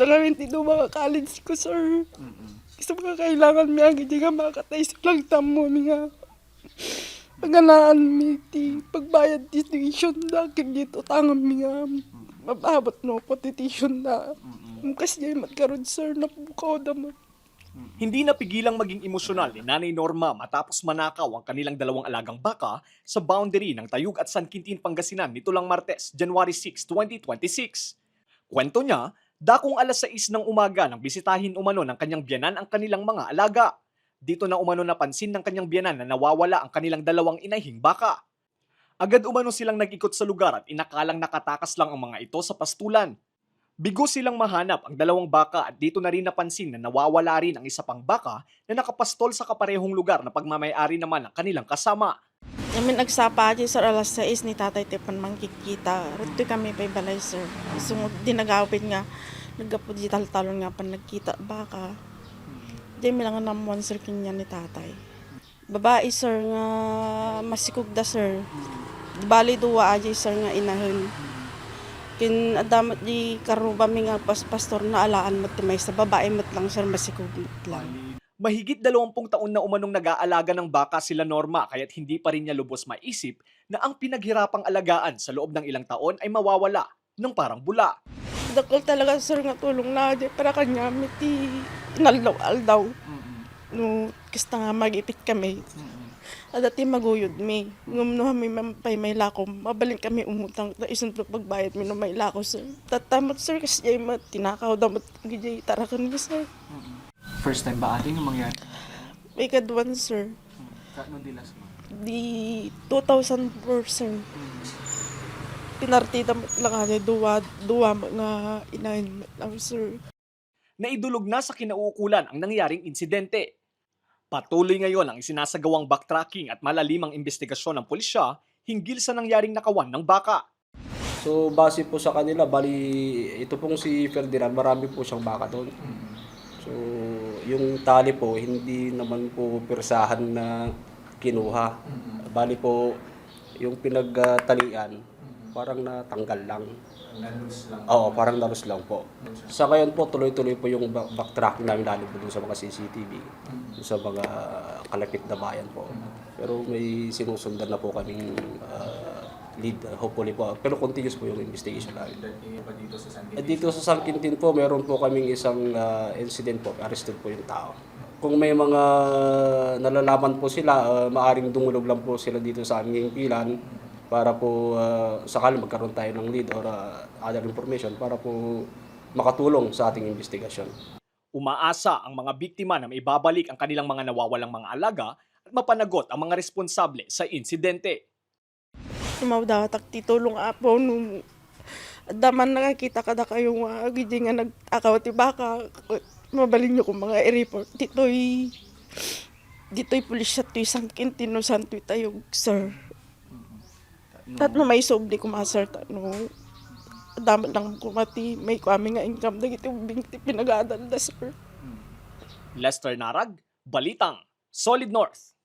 na lang hindi mga college ko, sir. Gusto mga kailangan mi ang hindi nga makatay sa lang tamo mi nga. Paganaan mi ti pagbayad di tuition na dito tangan mi nga. Mababot no po ti tuition na. Kasi magkaroon, sir, na bukaw naman. Hindi napigilang maging emosyonal ni Nanay Norma matapos manakaw ang kanilang dalawang alagang baka sa boundary ng Tayug at San Quintin, Pangasinan nito lang Martes, January 6, 2026. Kwento niya, dakong alas 6 ng umaga nang bisitahin umano ng kanyang biyanan ang kanilang mga alaga. Dito na umano napansin ng kanyang biyanan na nawawala ang kanilang dalawang inahing baka. Agad umano silang nag-ikot sa lugar at inakalang nakatakas lang ang mga ito sa pastulan. Bigo silang mahanap ang dalawang baka at dito na rin napansin na nawawala rin ang isa pang baka na nakapastol sa kaparehong lugar na pagmamayari naman ng kanilang kasama. Kami nagsapa dyan, sir, alas 6 ni Tatay Tepan mangkikita. Rito kami pa balay, sir. Sungod din nag-aawit nga. Nagkapo di talon nga pa nagkita baka. Diyan mi lang namuan, sir, kanya ni Tatay. Babae, sir, nga masikog da, sir. Bali duwa aja, sir, nga inahon. Kin adamat di karuba mi nga pastor na alaan mo may sa babae mat lang, sir, masikog lang. Mahigit 20 taon na umanong nag-aalaga ng baka sila Norma kaya't hindi pa rin niya lubos maisip na ang pinaghirapang alagaan sa loob ng ilang taon ay mawawala ng parang bula. Dakol talaga, sir, nga tulong na di para kanya miti inaldaw-aldaw. No, kasta nga mag-ipit kami. At dati maguyod mi. Ngumno kami mampay may lakom. Mabaling kami umutang. Isun po pagbayad mi no may lako, sir. Tatamot, sir, kasi jay tinakaw damot gijay tarakan mi, sir. First time ba ating mangyari? May kadwan, sir. Kano dilas mo? Di 2004, sir. Pinartida mo lang nga duwa mga inahin mo lang, sir. Naidulog na sa kinauukulan ang nangyaring insidente. Patuloy ngayon ang isinasagawang backtracking at malalimang investigasyon ng pulisya hinggil sa nangyaring nakawan ng baka. So base po sa kanila, bali ito pong si Ferdinand, marami po siyang baka doon. So yung tali po, hindi naman po persahan na kinuha. Bali po yung pinagtalian, parang natanggal lang. Nalus lang. Oo, parang nalos lang po. Sa ngayon po, tuloy-tuloy po yung backtracking namin lalo po dun sa mga CCTV, dun sa mga kalapit na bayan po. Pero may sinusundan na po kaming lead, hopefully po. Pero continuous po yung investigation namin. Dito sa San At dito sa San Quintin po, meron po kaming isang incident po, arrested po yung tao. Kung may mga nalalaman po sila, maaring dumulog lang po sila dito sa aming pilan para po sakali magkaroon tayo ng lead or other information para po makatulong sa ating investigasyon. Umaasa ang mga biktima na maibabalik ang kanilang mga nawawalang mga alaga at mapanagot ang mga responsable sa insidente. Tumaw daw titulong apo nung daman nakakita kada kayo nga gidi nga nag-akaw ti baka mabalin niyo kung mga i-report dito'y pulis sa tuy San Quintin no San Tuy Tayug, sir. Tatno may sobli ko mga sir, daman lang kumati may kami nga income dagiti ubing ti pinag-aadal da, sir. Lester Narag, Balitang, Solid North.